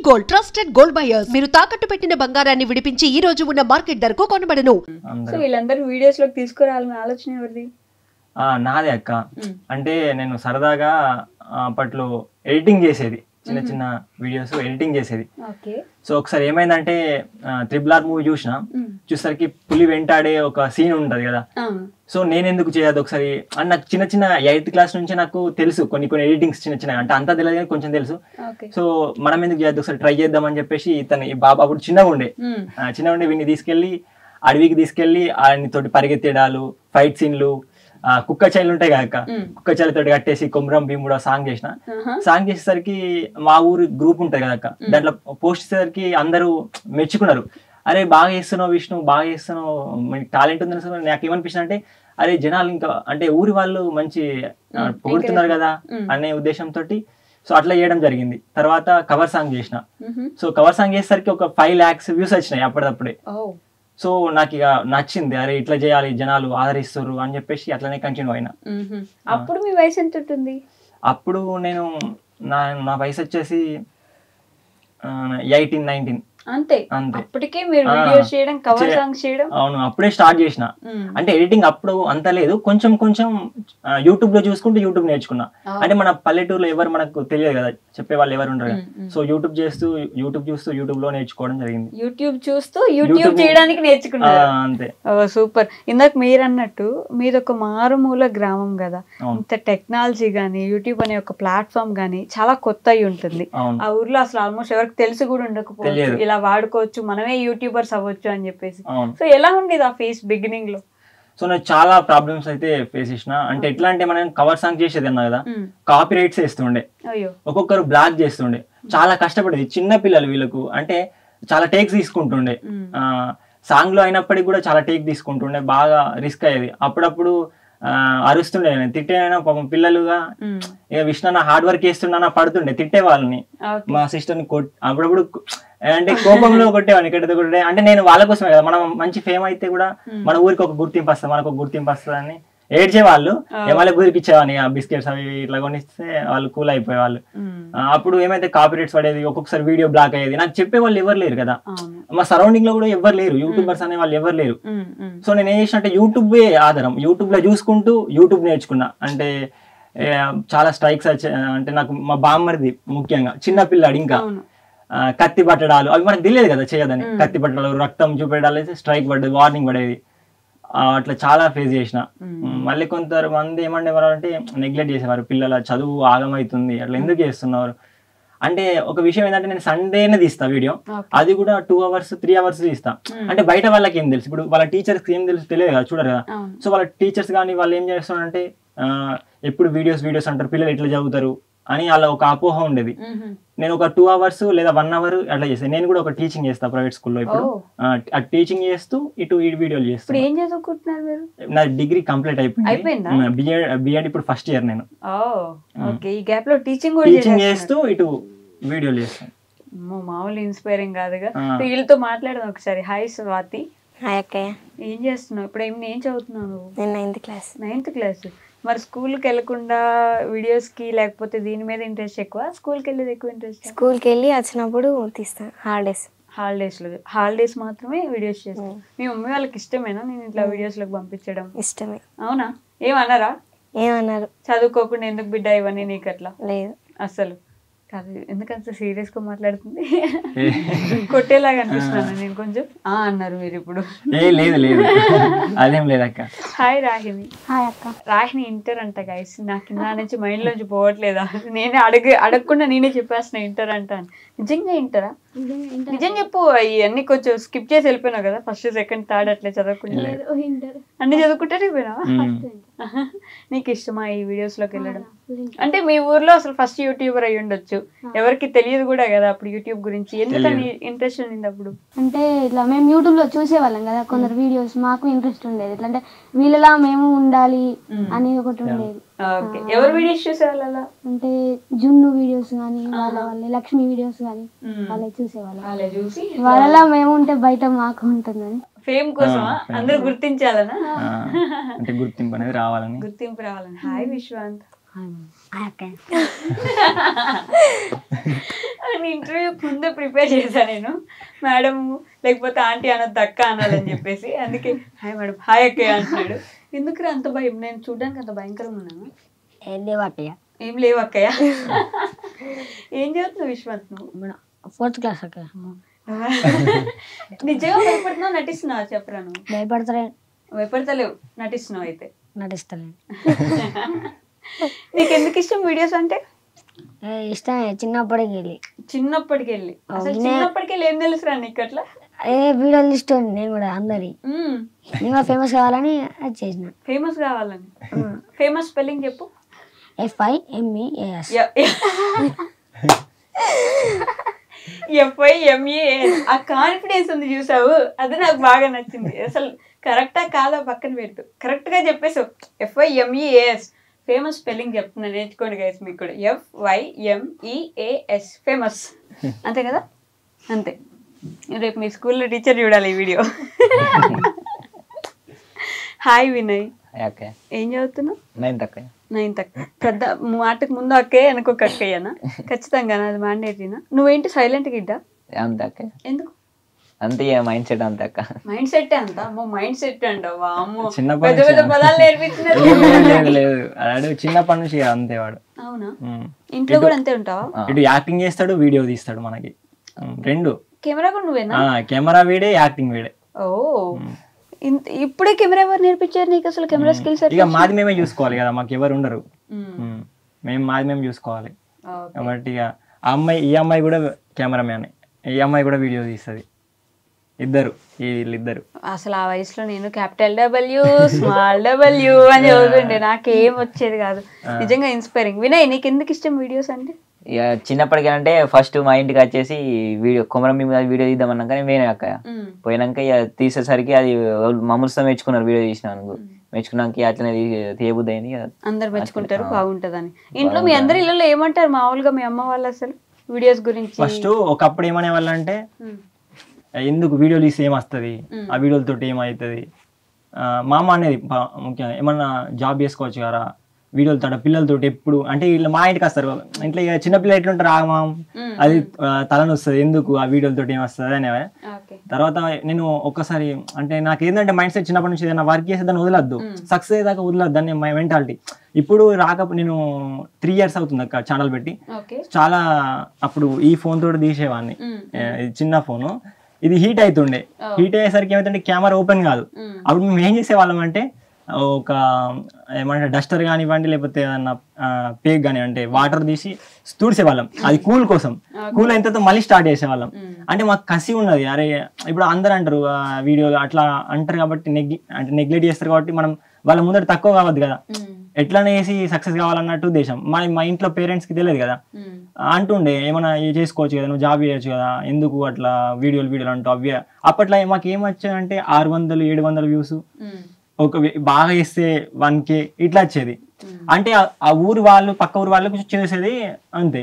Gold trusted gold buyers మీరు తాకట్టు పెట్టిన బంగారాన్ని విడిపించి ఈ రోజు ఉన్న మార్కెట్ ధరకు కొనబడను. సో వీళ్ళందరూ వీడియోస్ లోకి తీసుకురావాలని ఆలోచన ఎవరిది? నాదే అక్క. అంటే నేను సరదాగా అప్పట్లో ఎడిటింగ్ చేసేది, చిన్న చిన్న వీడియోస్ ఎడిటింగ్ చేసేది. సో ఒకసారి ఏమైందంటే RRR మూవీ చూసరికి పులి వెంటాడే ఒక సీన్ ఉంటది కదా. సో నేను ఎందుకు చేయదు ఒకసారి అని నాకు చిన్న చిన్న 8th క్లాస్ నుంచి నాకు తెలుసు కొన్ని ఎడిటింగ్స్ చిన్న చిన్న, అంటే అంతా తెలియదు కానీ కొంచెం తెలుసు. సో మనం ఎందుకు చేయద్దు ఒకసారి ట్రై చేద్దామని చెప్పేసి ఈ బాబా అప్పుడు చిన్నగా ఉండే వీడిని తీసుకెళ్లి అడవికి తీసుకెళ్లి ఆయన తోటి పరిగెత్తడాలు, ఫైట్ సీన్లు, కుక్క చైలు ఉంటాయి కదా, కుక్క చైలతోటి కట్టేసి కొమరం భీముడు సాంగ్ చేసేసరికి మా ఊరు గ్రూప్ ఉంటది కదా అక్క, దాంట్లో పోస్ట్ చేసేసరికి అందరూ మెచ్చుకున్నారు. అరే బాగా చేస్తున్నావు విష్ణు, బాగా చేస్తున్నావు, టాలెంట్ ఉందని. నాకు ఏమనిపించింది అంటే అరే జనాలు ఇంకా అంటే ఊరి వాళ్ళు మంచి పొగుడుతున్నారు కదా అనే ఉద్దేశంతో సో అట్లా చేయడం జరిగింది. తర్వాత కవర్ సాంగ్ చేసిన. సో కవర్ సాంగ్ చేసేసరికి ఒక 5 lakhs వ్యూస్ వచ్చినాయి అప్పటిదప్పుడే. సో నాకు ఇక నచ్చింది, అరే ఇట్లా చేయాలి, జనాలు ఆదరిస్తారు అని చెప్పేసి అట్లనే కంటిన్యూ అయినా. అప్పుడు మీ వయసు ఎంత ఉంటుంది? అప్పుడు నేను నా వయసు వచ్చేసి 18-19 అంతే. అప్పటికే మీరు వీడియోస్ చేయడం, కవర్ సాంగ్స్ చేయడం? అవును, అప్పుడే స్టార్ట్ చేసిన. అంటే ఎడిటింగ్ అప్పుడు అంత లేదు, కొంచెం కొంచెం యూట్యూబ్ లో చూసుకుంటూ యూట్యూబ్ నేర్చుకున్నా. అంటే మన పల్లెటూరులో ఎవరు మనకు తెలియదు కదా, చెప్పే వాళ్ళు ఎవరు ఉండరు కదా. సో యూట్యూబ్ చూస్తూ యూట్యూబ్ లో నేర్చుకోవడం జరిగింది. యూట్యూబ్ చూస్తూ యూట్యూబ్ చేయడానికి నేర్చుకున్నా. అంతే. సూపర్. ఇందాక మీరు అన్నట్టు మీది ఒక మారుమూల గ్రామం కదా, ఇంత టెక్నాలజీ గానీ యూట్యూబ్ అనే ఒక ప్లాట్ఫామ్ గానీ చాలా కొత్త అయి ఉంటుంది. ఆ ఊర్లో అసలు ఆల్మోస్ట్ ఎవరికి తెలిసి కూడా ఉండకపోవచ్చు, ఇలా వాడుకోవచ్చు, మనమే యూట్యూబర్స్ అవ్వచ్చు అని చెప్పేసి. సో ఎలా ఉండేది ఆ ఫేస్ బిగినింగ్ లో? సో నేను చాలా ప్రాబ్లమ్స్ అయితే ఫేస్ చేసిన. అంటే ఎట్లా అంటే మనం కవర్ సాంగ్ చేసేది అన్నా కదా, కాపీ రైట్స్ వేస్తుండే, ఒక్కొక్కరు బ్లాక్ చేస్తుండే, చాలా కష్టపడేది. చిన్న పిల్లలు వీళ్ళకు అంటే చాలా టేక్స్ తీసుకుంటుండే, సాంగ్ లో అయినప్పటికీ కూడా చాలా టేక్ తీసుకుంటుండే, బాగా రిస్క్ అయ్యేది. అప్పుడప్పుడు అరుస్తుండే, తిట్టేనా పాపం పిల్లలుగా. ఇక విష్ణు హార్డ్ వర్క్ చేస్తున్నా పడుతుండే, తిట్టే వాళ్ళని, మా సిస్టర్ని అప్పుడప్పుడు అంటే కోపంలో కొట్టేవాడిని, కొట్టే. అంటే నేను వాళ్ళ కోసమే కదా, మనం మంచి ఫేమ్ అయితే కూడా మన ఊరికి ఒక గుర్తింపు వస్తుంది, మనకు ఒక గుర్తింపు వస్తుంది అని ఏడ్చేవాళ్ళు. ఏమైనా ఊరికి ఇచ్చేవాడిని ఆ బిస్కెట్స్ అవి ఇట్లా కొనిస్తే వాళ్ళు కూల్ అయిపోయేవాళ్ళు. అప్పుడు ఏమైతే కాపీ రైట్స్ పడేది, ఒక్కొక్కసారి వీడియో బ్లాక్ అయ్యేది. నాకు చెప్పే వాళ్ళు ఎవరు లేరు కదా, మా సరౌండింగ్ లో కూడా ఎవరు లేరు, యూట్యూబర్స్ అనే వాళ్ళు ఎవరు లేరు. సో నేను ఏం చేసిన అంటే యూట్యూబే ఆధారం, యూట్యూబ్ లో చూసుకుంటూ యూట్యూబ్ నేర్చుకున్నా. అంటే చాలా స్ట్రైక్స్ వచ్చాయి. అంటే నాకు మా బామ్మరిది ముఖ్యంగా చిన్న పిల్లాడు, ఇంకా కత్తి పట్టడాలు అవి మనకు తెలియదు కదా చేయదని, కత్తి పట్టడాలు, రక్తం చూపెట్టాలి, స్ట్రైక్ పడ్డది, వార్నింగ్ పడేది, అట్లా చాలా ఫేస్ చేసిన. మళ్ళీ కొంతమంది ఏమండేవారు అంటే నెగ్లెక్ట్ చేసేవారు, పిల్లల చదువు ఆగమవుతుంది అట్లా ఎందుకు చేస్తున్నారు అంటే. ఒక విషయం ఏంటంటే నేను సండేనే తీస్తా వీడియో, అది కూడా 2 hours 3 hours తీస్తా. అంటే బయట వాళ్ళకి ఏం తెలుసు, ఇప్పుడు వాళ్ళ టీచర్స్కి ఏం తెలుసు తెలియదు కదా, చూడరు కదా. సో వాళ్ళ టీచర్స్ కానీ వాళ్ళు ఏం చేస్తున్నారంటే ఎప్పుడు వీడియోస్ అంటారు, పిల్లలు ఎట్లా చదువుతారు అని అలా ఒక అపోహ ఉండేది. నేను ఒక 2 hours లేదా 1 hour అట్లా చేస్తాను. నేను కూడా ఒక టీచింగ్ చేస్తా ప్రైవేట్ స్కూల్లో. ఇప్పుడు ఆ టీచింగ్ చేస్తూ ఇటు ఈ వీడియోలు చేస్తాను. ఏం చదువుకుంటున్నారు? నా డిగ్రీ కంప్లీట్ అయిపోయింది, బిఎడ్ ఇప్పుడు ఫస్ట్ ఇయర్. నేను ఈ గ్యాప్ లో టీచింగ్ చేస్తూ ఇటు వీడియోలు చేస్తాను. మామూలు ఇన్స్పైరింగ్ కాదుగా. వీళ్ళతో మాట్లాడదాం ఒకసారి. హాయ్ స్వాతి. హాయ్ అక్కయ్య. ఏం చేస్తున్నావు ఇప్పుడు? ఏం చదువుతున్నావు? నేను 9th class. 9th class. మరి స్కూల్కి వెళ్ళకుండా వీడియోస్కి లేకపోతే దీని మీద ఇంట్రెస్ట్ ఎక్కువ, స్కూల్కి వెళ్ళేది ఎక్కువ ఇంట్రెస్ట్? స్కూల్కి వెళ్ళి వచ్చినప్పుడు తీస్తాను. హాలిడేస్ మాత్రమే వీడియోస్ చేస్తాను. మీ మమ్మీ వాళ్ళకి ఇష్టమేనా నేను ఇట్లా వీడియోస్లోకి పంపించడం? ఇష్టమే. అవునా? ఏమన్నారా? ఏమన్నారు? చదువుకోకుండా ఎందుకు బిడ్డ ఇవన్నీ నీకు అట్లా? లేదు అసలు కాదు. ఎందుకంత సీరియస్ గా మాట్లాడుతుంది, కొట్టేలాగా అనిపిస్తున్నాను నేను కొంచెం. అన్నారు మీరు ఇప్పుడు? లేదు అదేం లేదక్క. హాయ్ రాహిణి. హాయ్ అక్క. రాహిణి ఇంటర్ అంట గైస్. నాకు నా నుంచి మైండ్ లోంచి పోవట్లేదా, నేనే అడగకుండా నేనే చెప్పేస్తున్నా ఇంటర్ అంటాను. నిజంగా ఇంటరా? నిజం చెప్పు. ఇవన్నీ కొంచెం స్కిప్ చేసి వెళ్ళిపోయినావు కదా, ఫస్ట్ సెకండ్ థర్డ్ అట్లా చదవకుండా అన్ని చదువుకుంటే వెళ్ళిపోయినావా? నీకు ఇష్టమా ఈ వీడియోస్ లోకి వెళ్ళడం? అంటే మీ ఊర్లో అసలు ఫస్ట్ యూట్యూబర్ అయ్యి ఉండొచ్చు, ఎవరికి తెలియదు కూడా కదా అప్పుడు యూట్యూబ్ గురించి. ఎందుకని ఇంట్రెస్ట్ ఉండింది అప్పుడు? అంటే ఇట్లా మేము యూట్యూబ్ లో చూసేవాళ్ళం కదా కొందరు వీడియోస్, మాకు ఇంట్రెస్ట్ ఉండేది. ఎట్లా అంటే వీళ్ళలా మేము ఉండాలి అని ఒకటి ఉండేది. ఎవరు వీడియోస్ చూసేవాళ్ళు అలా? అంటే జున్ను వీడియోస్ కానీ, వాళ్ళ లక్ష్మి వీడియోస్ కానీ వాళ్ళే చూసేవాళ్ళం. వాళ్ళలా మేము ఉంటే బయట మాకు ఉంటుందని. ఫేమ్ కోసమా? అందరూ గుర్తించాలనా? అంటే గుర్తింపు అనేది రావాలని. హాయ్ విశ్వాంత్. ఇంటర్వ్యూ ముందే ప్రిపేర్ చేశాను నేను, మేడం లేకపోతే ఆంటీ అనొద్దు అక్క అనాలని చెప్పేసి, అందుకే హాయ్ మేడం హాయ్ అక్కయ్య అంటున్నాడు. ఎందుకు అంత భయం? నేను చూడడానికి అంత భయంకరంగా ఉన్నాను? ఏం లేవు అక్కయ్య. ఏం లేవు అక్కయ్య. ఏం చదువుతున్నావు విశ్వంత్ నువ్వు? 4th క్లాస్ అక్కయ్య. నిజంగా భయపడుతున్నావు నటిస్తున్నావా చెప్పరా? నువ్వు భయపడతలేవు, నటిస్తున్నావు అయితే. నటిస్తలేను. నీకు ఎందుకు ఇష్టం వీడియోస్ అంటే? ఇష్టమే చిన్నప్పటికి వెళ్ళి. చిన్నప్పటికి వెళ్ళి అసలు చిన్నప్పటికి వెళ్ళి ఏం తెలుసురా నీకు అట్లా? వీడియోలు ఇష్టం నేను కూడా అందరి. నేను కూడా ఫేమస్ కావాలని అది చేసిన. ఫేమస్ కావాలని? ఫేమస్ స్పెల్లింగ్ చెప్పు. FIMEAS. FIMEAS. ఆ కాన్ఫిడెన్స్ ఉంది చూసావు, అది నాకు బాగా నచ్చింది. అసలు కరెక్టా కాదా పక్కన పెట్టు, కరెక్ట్ గా చెప్పేసావు. FIMEAS. ఫేమస్ స్పెల్లింగ్ చెప్తున్నా, నేర్చుకోండి గైస్ మీకు కూడా. FIMEAS ఫేమస్, అంతే కదా? అంతే. రేపు మీ స్కూల్లో టీచర్ చూడాలి ఈ వీడియో. హాయ్ వినయ్, ఏం చదువుతున్నావు? 9th అక్క. పెద్ద మాటకు ముందు అక్కే అనుకోక అక్కయ్యనా? ఖచ్చితంగా అది మ్యాండేటరీనా? నువ్వేంటి సైలెంట్ గిడ్డా? ఎందుకు అంతే మైండ్ సెట్ అంతే అక్క. మైండ్ సెట్ అంత? అమ్మో మైండ్ సెట్ అంటావా? అమ్మో చిన్నప్పటి పెద్ద పెద్ద పదాలు నేర్పించినారు. లేదు చిన్నప్పటి నుంచి అంతే వాడు. అవునా? ఇంట్లో కూడా అంతే ఉంటావా? ఇటు యాక్టింగ్ చేస్తాడు, వీడియో తీస్తాడు. మనకి రెండు. కెమెరా కూడా నువ్వేనా? కెమెరా వీడే, యాక్టింగ్ వీడే. ఓ, ఇప్పుడే కెమెరా ఎవరు నేర్పించారు నీకు అసలు? కెమెరా స్కిల్స్ ఇక మాది మేమే చూసుకోవాలి కదా, మాకు ఎవరు ఉండరు. మాది మేము చూసుకోవాలి కాబట్టి ఇక ఈ అమ్మాయి కూడా కెమెరామ్యాన్, ఈ అమ్మాయి కూడా వీడియో తీస్తుంది. వీళ్ళిద్దరు. అసలు ఆ వయసులో నేను క్యాపిటల్ W స్మాల్ W అని చదువుతుండే, నాకేం వచ్చేది కాదు. నిజంగా ఇన్స్పైరింగ్. వినయ్, నీకు ఎందుకు ఇష్టం వీడియోస్ అంటే? ఇక చిన్నప్పటికంటే ఫస్ట్ మా ఇంటికి వచ్చేసి కొమరం మీద వీడియో తీద్దామన్నాక నేను పోయినా అక్క. పోయినాక ఇక తీసేసరికి అది మమ్మల్ని మెచ్చుకున్నారు, వీడియో తీసినాను. మెచ్చుకున్నాక అట్లనే తీయబుద్ది అయింది. అందరు మెచ్చుకుంటారు బాగుంటదని. ఇంట్లో మీ అందరి ఇళ్ళలో ఏమంటారు మామూలుగా మీ అమ్మ వాళ్ళు అసలు వీడియోస్ గురించి? ఫస్ట్ ఒకప్పుడు ఏమనే వాళ్ళంటే, ఎందుకు వీడియోలు తీసి ఏమొస్తుంది, ఆ వీడియోలతో ఏమవుతుంది. మా అమ్మ అనేది ముఖ్యంగా ఏమన్నా జాబ్ చేసుకోవచ్చు కదా, వీడియోలతో పిల్లలతో ఎప్పుడు అంటే వీళ్ళు మా ఇంటికి వస్తారు. ఇంట్లో ఇక చిన్నపిల్లలు ఎట్లుంటారు, ఆగమాం అది తలని వస్తుంది, ఎందుకు ఆ వీడియోలతో ఏమొస్తుంది అనే. తర్వాత నేను ఒక్కసారి అంటే నాకు ఏంటంటే మైండ్ సెట్ చిన్నప్పటి నుంచి ఏదైనా వర్క్ చేస్తే దాన్ని వదలద్దు, సక్సెస్ అయ్యేదాకా వదలద్దు అని మై మెంటాలిటీ. ఇప్పుడు నేను 3 years అవుతుంది అక్క ఛానల్ పెట్టి. చాలా అప్పుడు ఈ ఫోన్ తోటి తీసేవాడిని, చిన్న ఫోను. ఇది హీట్ అవుతుండే. హీట్ అయ్యేసరికి ఏమైతుండే, కెమెరా ఓపెన్ కాదు. అప్పుడు మేము ఏం చేసేవాళ్ళం అంటే, ఒక ఏమంటే డస్టర్ కానివ్వండి, లేకపోతే ఏదన్నా పేక్ కానీ అంటే వాటర్ తీసి తుడిసేవాళ్ళం. అది కూల్ కోసం. కూల్ అయిన తర్వాత మళ్ళీ స్టార్ట్ చేసేవాళ్ళం. అంటే మాకు కసి ఉన్నది. అరే ఇప్పుడు అందరు అంటారు వీడియోలు అట్లా అంటారు కాబట్టి నెగ్లెక్ట్ చేస్తారు కాబట్టి మనం వాళ్ళ ముందర తక్కువ కావద్దు కదా, ఎట్లనే వేసి సక్సెస్ కావాలన్నట్టు ఉద్దేశం. మా ఇంట్లో పేరెంట్స్కి తెలియదు కదా, అంటుండే ఏమైనా చేసుకోవచ్చు కదా, నువ్వు జాబ్ చేయొచ్చు కదా, ఎందుకు అట్లా వీడియోలు అంటూ అవి. అప్పట్లో మాకు ఏమొచ్చాయంటే 600-700 వ్యూస్, ఒక బాగా వేస్తే 1K ఇట్లా వచ్చేది. అంటే ఆ ఊరు వాళ్ళు పక్క ఊరు వాళ్ళకు చేసేది అంతే.